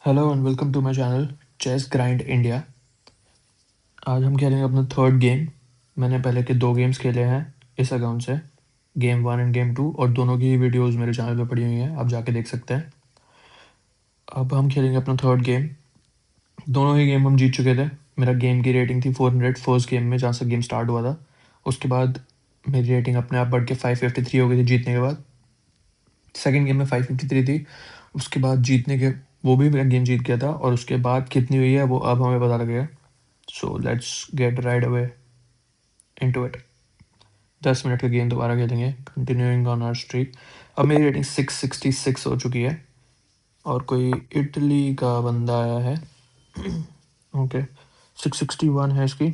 Hello and welcome to my channel chess grind India. आज हम खेलेंगे अपना थर्ड गेम। मैंने पहले के 2 गेम्स खेले हैं इस अकाउंट से, गेम 1 एंड गेम 2, और दोनों की वीडियोस मेरे चैनल पे पड़ी हुई हैं, आप जाके देख सकते हैं। अब हम खेलेंगे अपना थर्ड गेम। दोनों ही गेम हम जीत चुके थे। मेरा गेम की रेटिंग थी 400 फर्स्ट गेम में, जहाँ से गेम स्टार्ट हुआ था। उसके बाद मेरी रेटिंग अपने आप बढ़ के 553 हो गई थी जीतने के बाद। सेकेंड गेम में 553 थी। उसके बाद जीतने के वो भी मेरा गेम जीत गया था, और उसके बाद कितनी हुई है वो अब हमें पता लगेगा। So let's get right away into it. 10 minute का गेम दोबारा खेलेंगे, कंटिन्यूइंग ऑन आवर स्ट्रीक। अब मेरी रेटिंग 666 हो चुकी है, और कोई इटली का बंदा आया है। ओके, 661 है इसकी।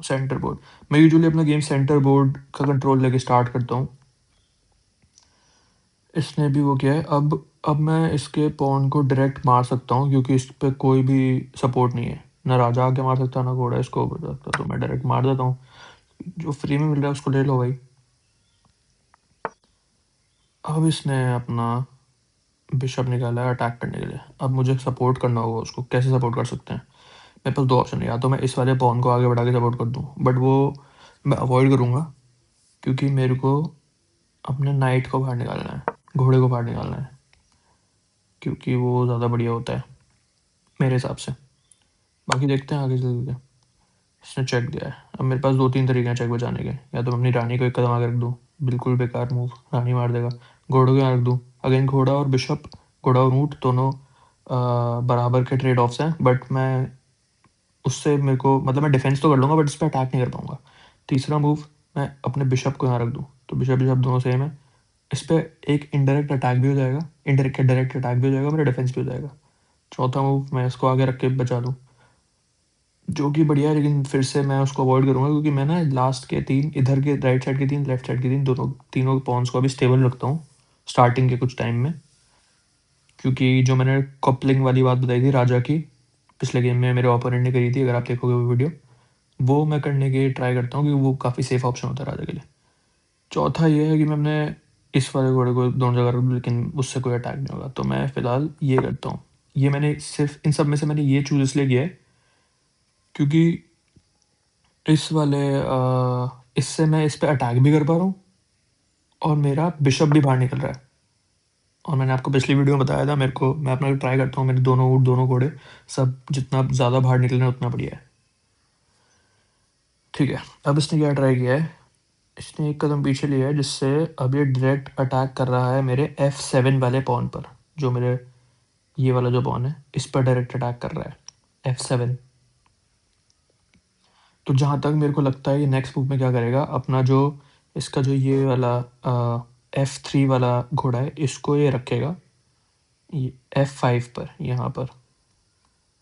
Centre board. मैं यूजुअली अपना गेम सेंटर बोर्ड का कंट्रोल लेके स्टार्ट करता हूँ। इसने भी वो किया है। अब मैं इसके पॉन को डायरेक्ट मार सकता हूँ, क्योंकि इस पे कोई भी सपोर्ट नहीं है। ना राजा आके मार सकता, ना घोड़ा इसको बचा सकता, तो मैं डायरेक्ट मार देता हूँ। जो फ्री में मिल रहा है उसको ले लो भाई। अब इसने अपना बिशप निकाला है अटैक करने के लिए। अब मुझे सपोर्ट करना होगा उसको। कैसे सपोर्ट कर सकते हैं? मेरे पास 2 ऑप्शन है, या तो मैं इस वाले पॉन को आगे बढ़ा के सपोर्ट कर दूँ, बट वो मैं अवॉइड करूँगा, क्योंकि मेरे को अपने नाइट को बाहर निकालना है, घोड़े को बाहर निकालना है, क्योंकि वो ज़्यादा बढ़िया होता है मेरे हिसाब से। बाकी देखते हैं आगे चल के। इसने चेक दिया है। अब मेरे पास 2-3 तरीके हैं चेक बचाने के। या तो मैं अपनी रानी को एक कदम आगे रख दूँ, बिल्कुल बेकार मूव, रानी मार देगा। घोड़ों को यहाँ रख दूँ, अगेन घोड़ा और बिशप, घोड़ा और ऊँट दोनों बराबर के ट्रेड ऑफ्स हैं, बट मैं उससे मेरे को मतलब मैं डिफेंस तो कर लूँगा, बट इस पर अटैक नहीं कर पाऊँगा। तीसरा मूव, मैं अपने बिशप को यहाँ रख दूँ, तो बिशप बिशप दोनों सेम है। इस पर एक इनडायरेक्ट अटैक भी हो जाएगा, इनडायरेक्ट डायरेक्ट अटैक भी हो जाएगा, मेरा डिफेंस भी हो जाएगा। चौथा मूव, मैं इसको आगे रख के बचा लूँ, जो कि बढ़िया है, लेकिन फिर से मैं उसको अवॉइड करूँगा, क्योंकि मैं ना लास्ट के 3 इधर के राइट साइड के 3 लेफ्ट साइड के 3 तीनों पॉन्स को अभी स्टेबल रखता हूँ स्टार्टिंग के कुछ टाइम में। क्योंकि जो मैंने कपलिंग वाली बात बताई थी राजा की, पिछले गेम में मेरे ओपोनेंट ने करी थी, अगर आप देखोगे वो वीडियो, वो मैं करने की ट्राई करता हूँ, क्योंकि वो काफ़ी सेफ ऑप्शन होता है राजा के लिए। चौथा ये है कि मैं अपने इस वाले घोड़े को दोनों जगह रख दूँ, लेकिन उससे कोई अटैक नहीं होगा, तो मैं फ़िलहाल ये करता हूँ। ये मैंने सिर्फ इन सब में से मैंने ये चूज़ इसलिए किया है, क्योंकि इस वाले इससे मैं इस पे अटैक भी कर पा रहा हूँ, और मेरा बिशप भी बाहर निकल रहा है। और मैंने आपको पिछली वीडियो में बताया था, मैं अपना ट्राई करता हूँ, मेरे दोनों ऊँट दोनों घोड़े सब जितना ज़्यादा बाहर निकलना है उतना बढ़िया है। ठीक है, अब इसने क्या ट्राई किया है, इसने एक कदम पीछे लिया है, जिससे अब ये डायरेक्ट अटैक कर रहा है मेरे F7 वाले पॉन पर। जो मेरे ये वाला जो पॉन है, इस पर डायरेक्ट अटैक कर रहा है F7। तो जहाँ तक मेरे को लगता है ये नेक्स्ट मूव में क्या करेगा, अपना जो इसका जो ये वाला F3 वाला घोड़ा है, इसको ये रखेगा ये F5 पर, यहाँ पर,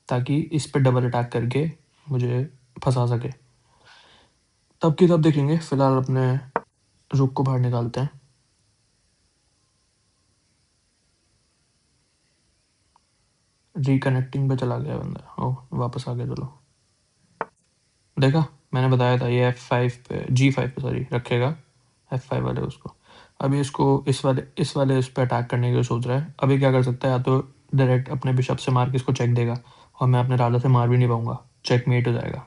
ताकि इस पर डबल अटैक करके मुझे फंसा सके। तब की तब देखेंगे, फिलहाल अपने रुक को बाहर निकालते हैं। रिकनेक्टिंग पे चला गया बंदा, ओह वापस आ गया। चलो, देखा, मैंने बताया था ये F5 पे, G5 पे सॉरी रखेगा, F5 वाले उसको। अभी इसको इस वाले उस पर अटैक करने की सोच रहा है। अभी क्या कर सकता है, या तो डायरेक्ट अपने बिशप से मार के इसको चेक देगा, और मैं अपने राजा से मार भी नहीं पाऊंगा, चेक मेट हो जाएगा।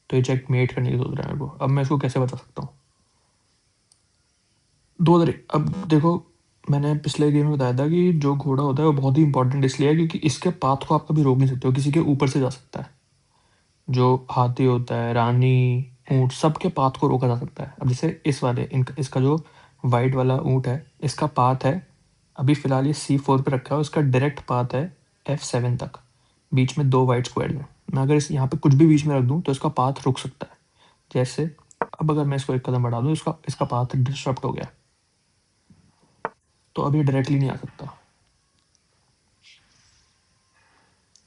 तो ये चेक मेट करने की सोच रहा है मेरे को। अब मैं इसको कैसे बता सकता हूँ? अब देखो, मैंने पिछले गेम में बताया था कि जो घोड़ा होता है वो बहुत ही इंपॉर्टेंट इसलिए है, क्योंकि इसके पाथ को आप कभी रोक नहीं सकते हो, किसी के ऊपर से जा सकता है। जो हाथी होता है, रानी, ऊँट, सबके पाथ को रोका जा सकता है। अब जैसे इसका जो वाइट वाला ऊँट है, इसका पाथ है, अभी फ़िलहाल ये C4 पे रखा है, उसका डायरेक्ट पाथ है F7 तक। बीच में 2 वाइट स्क्वायर हैं। मैं अगर इस यहाँ पे कुछ भी बीच में रख दूँ तो इसका पाथ रुक सकता है। जैसे अब अगर मैं इसको एक कदम बढ़ा दूँ, इसका पाथ डिस्टर्ब हो गया, तो अब ये डायरेक्टली नहीं आ सकता।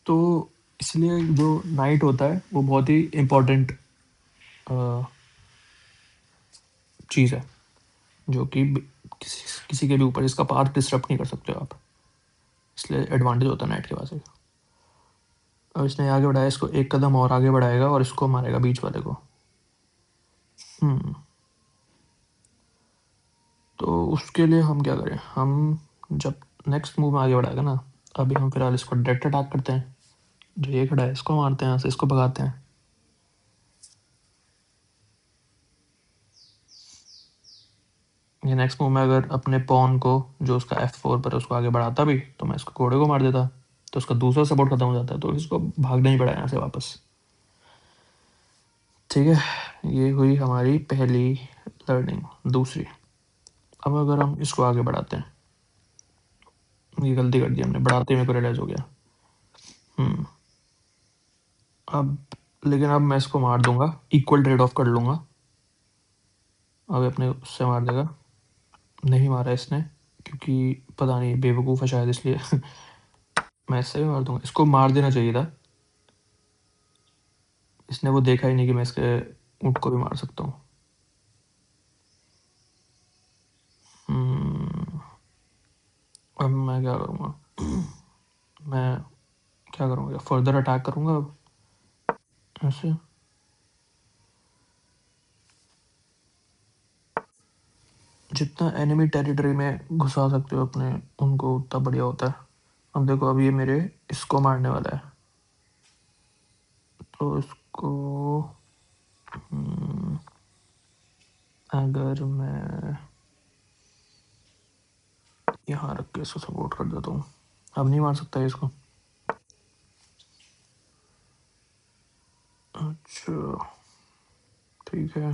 तो इसलिए जो नाइट होता है वो बहुत ही इम्पोर्टेंट चीज़ है, जो कि किसी के भी ऊपर इसका पाथ डिस्टर्ब नहीं कर सकते हो आप। इसलिए एडवांटेज होता है नाइट के पास एक। अब इसने आगे बढ़ाया, इसको एक कदम और आगे बढ़ाएगा और इसको मारेगा बीच वाले को। तो उसके लिए हम क्या करें, हम जब नेक्स्ट मूव में आगे बढ़ाएगा ना। अभी हम फिलहाल इसको डायरेक्ट अटैक करते हैं। जो ये खड़ा है इसको मारते हैं, यहाँ से इसको भगाते हैं। ये नेक्स्ट मूव में अगर अपने पॉन को जो उसका F4 पर है उसको आगे बढ़ाता भी तो मैं इसको घोड़े को मार देता, तो उसका दूसरा सपोर्ट खत्म हो जाता है, तो इसको भागना ही पड़ा यहाँ से वापस। ठीक है, ये हुई हमारी पहली लर्निंग। दूसरी, अब अगर हम इसको आगे बढ़ाते हैं, ये गलती कर दी हमने, बढ़ाते ही मेरे को रियलाइज हो गया। अब लेकिन अब मैं इसको मार दूंगा, इक्वल ट्रेड ऑफ कर लूँगा। अब अपने उससे मार देगा, नहीं मारा इसने क्योंकि पता नहीं बेवकूफ़ है शायद इसलिए मैं इससे भी मार दूंगा, इसको मार देना चाहिए था। इसने वो देखा ही नहीं कि मैं इसके ऊँट को भी मार सकता हूँ। अब मैं क्या करूँगा मैं क्या करूँगा, फर्दर अटैक करूँगा अब ऐसे। जितना एनिमी टेरिटरी में घुसा सकते हो अपने उनको उतना बढ़िया होता है। अब देखो, अब ये मेरे इसको मारने वाला है, तो इसको अगर मैं यहाँ रख के इसको सपोर्ट कर देता हूँ, अब नहीं मार सकता है इसको। अच्छा ठीक है,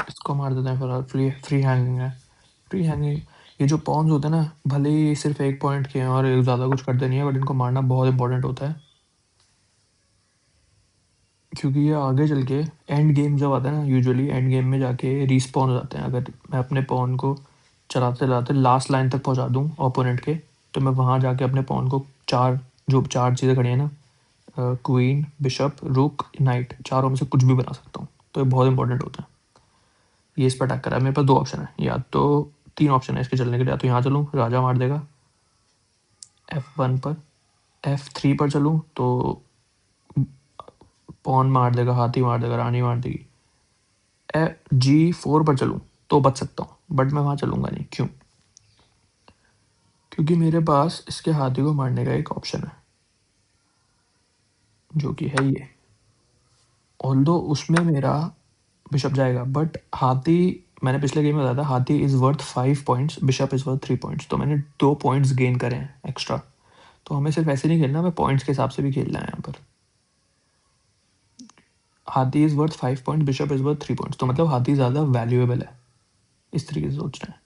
इसको मार देते हैं फिलहाल। फ्री हैंगिंग है, फ्री हैंगिंग। ये जो पॉन्स होते हैं ना, भले ही सिर्फ 1 पॉइंट के हैं और ज़्यादा कुछ करते नहीं है, बट इनको मारना बहुत इंपॉर्टेंट होता है, क्योंकि ये आगे चल के एंड गेम जब आता है ना, यूजुअली एंड गेम में जाके रिस्पॉन हो जाते हैं। अगर मैं अपने पॉन को चलाते चलाते लास्ट लाइन तक पहुंचा दूं ओपोनेंट के, तो मैं वहां जाके अपने पॉन को जो चार चीज़ें खड़ी हैं ना, क्वीन, बिशप, रुक, नाइट, चारों में से कुछ भी बना सकता हूँ, तो ये बहुत इंपॉर्टेंट होता है। ये इस पर अटैक करा है, मेरे पास 2 ऑप्शन है, या तो 3 ऑप्शन है इसके चलने के लिए। या तो यहाँ चलूँ, राजा मार देगा F1 पर, F3 पर चलूँ तो पॉन मार देगा, हाथी मार देगा, रानी मार देगी। G4 पर चलूँ तो बच सकता हूँ, बट मैं वहाँ चलूँगा नहीं। क्यों? क्योंकि मेरे पास इसके हाथी को मारने का एक ऑप्शन है, जो कि है ये। ऑल्दो उसमें मेरा बिशप जाएगा, बट हाथी, मैंने पिछले गेम में बताया था, हाथी is worth 5 points, bishop is worth 3 points, तो मैंने 2 पॉइंट्स गेन करे हैं एक्स्ट्रा। तो हमें सिर्फ ऐसे नहीं खेलना, हमें पॉइंट्स के हिसाब से भी खेलना है यहाँ पर। हाथी is worth 5 points, bishop is worth 3 points, तो मतलब हाथी ज़्यादा वैल्यूएबल है, इस तरीके से सोचना है।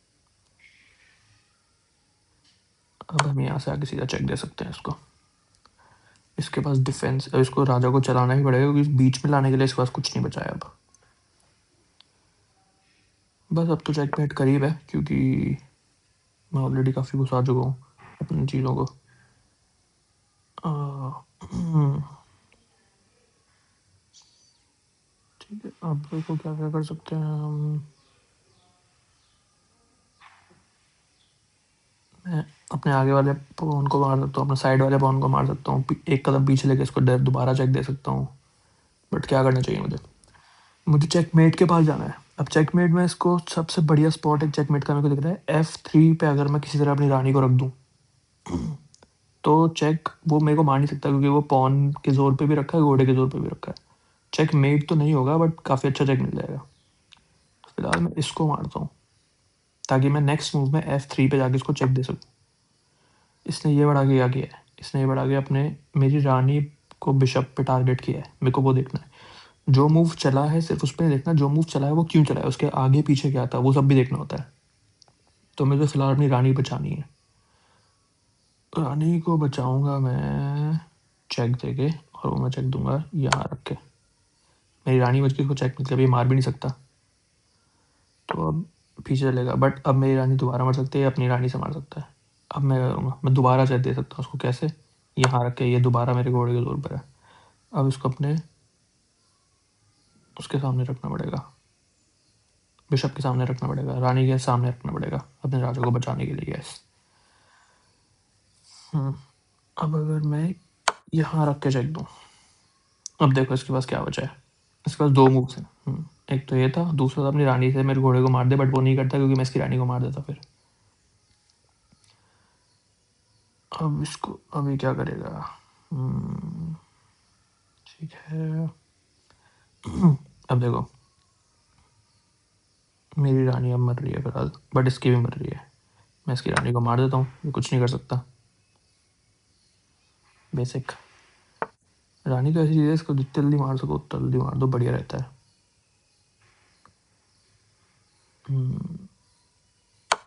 अब हम यहाँ से आगे सीधा चेक दे सकते हैं इसको। इसके पास डिफेंस, इसको राजा को चलाना ही पड़ेगा क्योंकि बीच में लाने के लिए इसके पास कुछ नहीं बचा है अब। बस अब तो चेकमेट करीब है, क्योंकि मैं ऑलरेडी काफ़ी घुसा चुका हूँ अपनी चीज़ों को। ठीक है, अब देखो क्या क्या कर सकते हैं हम। मैं अपने आगे वाले पॉन को मार सकता हूँ, अपने साइड वाले पॉन को मार सकता हूँ, एक कदम पीछे लेके इसको दोबारा चेक दे सकता हूँ। बट क्या करना चाहिए मुझे चेकमेट के पास जाना है। अब चेकमेट में इसको सबसे बढ़िया स्पॉट है चेकमेट का, मेरे को दिख रहा है F3 पे अगर मैं किसी तरह अपनी रानी को रख दूँ तो चेक वो मेरे को मार नहीं सकता, क्योंकि वो पॉन के जोर पे भी रखा है, घोड़े के जोर पे भी रखा है। चेक मेट तो नहीं होगा, बट काफ़ी अच्छा चेक मिल जाएगा। फिलहाल मैं इसको मारता हूँ ताकि मैं नेक्स्ट मूव में F3 पे जाके इसको चेक दे सकूँ। इसने ये बढ़ा के क्या किया है, इसने ये बढ़ा के अपने मेरी रानी को बिशप पे टारगेट किया है, मेरे को वो देखना है। जो मूव चला है सिर्फ उस पर नहीं देखना, जो मूव चला है वो क्यों चला है, उसके आगे पीछे क्या था वो सब भी देखना होता है। तो मुझे फिलहाल अपनी रानी बचानी है, रानी को बचाऊंगा मैं चेक दे के, और वो मैं चेक दूंगा यहाँ रख के। मेरी रानी बच के इसको चेक, मतलब ये मार भी नहीं सकता, तो अब पीछे चलेगा। बट अब मेरी रानी दोबारा मार सकती है, अपनी रानी से मार सकता है। अब मैं क्या करूँगा, मैं दोबारा चेक दे सकता हूँ उसको, कैसे, यहाँ रख के, ये दोबारा मेरे घोड़े के जोर पर है। अब इसको अपने उसके सामने रखना पड़ेगा, बिशप के सामने रखना पड़ेगा, रानी के सामने रखना पड़ेगा अपने राजा को बचाने के लिए। यस। अब अगर मैं यहाँ रख के चेक दूँ, अब देखो इसके पास क्या बचा है, इसके पास 2 मूव्स हैं। एक तो ये था, दूसरा था अपनी रानी से मेरे घोड़े को मार दे, बट वो नहीं करता क्योंकि मैं इसकी रानी को मार देता फिर। अब इसको अभी क्या करेगा? ठीक है। अब देखो, मेरी रानी अब मर रही है फिलहाल, बट इसकी भी मर रही है। मैं इसकी रानी को मार देता हूँ, ये कुछ नहीं कर सकता। बेसिक रानी तो ऐसी चीज़ है, इसको जितनी जल्दी मार सको उतना जल्दी मार दो, बढ़िया रहता है।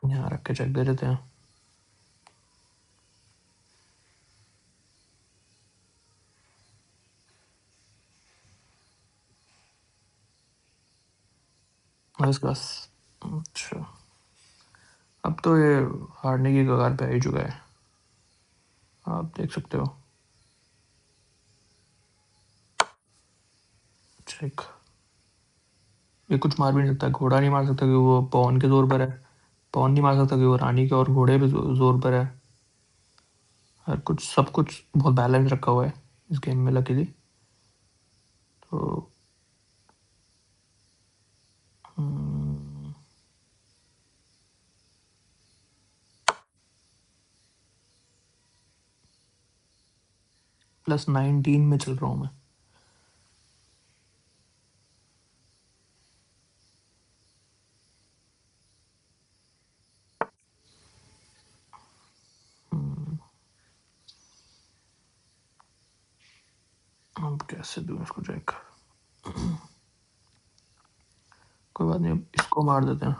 यहाँ रख के चेक दे देते हैं। बस बस। अच्छा, अब तो ये हारने की कगार पे आ ही चुका है, आप देख सकते हो। चेक, ये कुछ मार भी नहीं सकता, घोड़ा नहीं मार सकता क्योंकि वो पवन के जोर पर है, पवन नहीं मार सकता क्योंकि वो रानी के और घोड़े पे जोर पर है। हर कुछ सब कुछ बहुत बैलेंस रखा हुआ है इस गेम में लकीली। तो +19 में चल रहा हूँ मैं। अब कैसे दूँ इसको चेक? कोई बात नहीं, अब इसको मार देते हैं,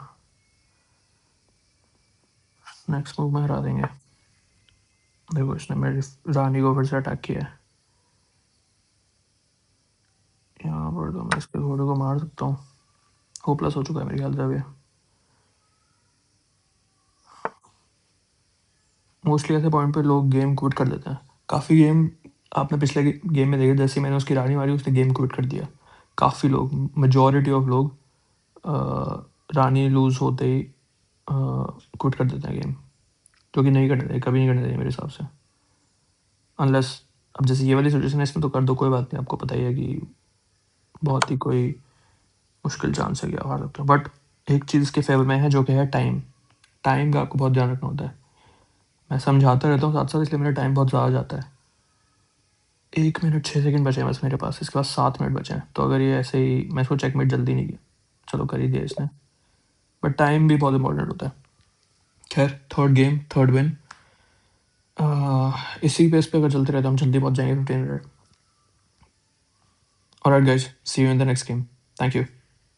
नेक्स्ट मूव में हरा देंगे। देखो इसने मेरी रानी को फिर से अटैक किया है। यहाँ पर तो मैं इसके घोड़े को मार सकता हूँ, होपलेस हो चुका है मेरे ख्याल से अभी। मोस्टली ऐसे पॉइंट पे लोग गेम क्विट कर देते हैं। काफ़ी गेम आपने पिछले गेम में देखे, जैसे मैंने उसकी रानी मारी उसने गेम क्विट कर दिया। काफ़ी लोग, मेजॉरिटी ऑफ लोग रानी लूज़ होते ही क्विट कर देते हैं गेम, जो कि नहीं करना चाहिए, कभी नहीं करना चाहिए मेरे हिसाब से। अनलेस अब जैसे ये वाली सिचुएशन है, इसमें तो कर दो, कोई बात नहीं, आपको पता ही है कि बहुत ही कोई मुश्किल चांस है कि आप हार सकते हो। बट एक चीज़ इसके फेवर में है जो कि है टाइम। टाइम का आपको बहुत ध्यान रखना होता है। मैं समझाता रहता हूँ साथ साथ, इसलिए मेरा टाइम बहुत ज़्यादा जाता है। 1 मिनट 6 सेकंड बचे हैं बस मेरे पास, इसके पास 7 मिनट बचे हैं। तो अगर ये ऐसे ही, मैं इसको चेकमेट जल्दी नहीं किया, चलो कर ही दिया इसने, बट टाइम भी बहुत इंपॉर्टेंट होता है। खैर, थर्ड गेम थर्ड विन। इसी पेस पे अगर चलते रहते हम जल्दी पहुंच जाएंगे 15 minute. Alright guys, see you in the next game. Thank you.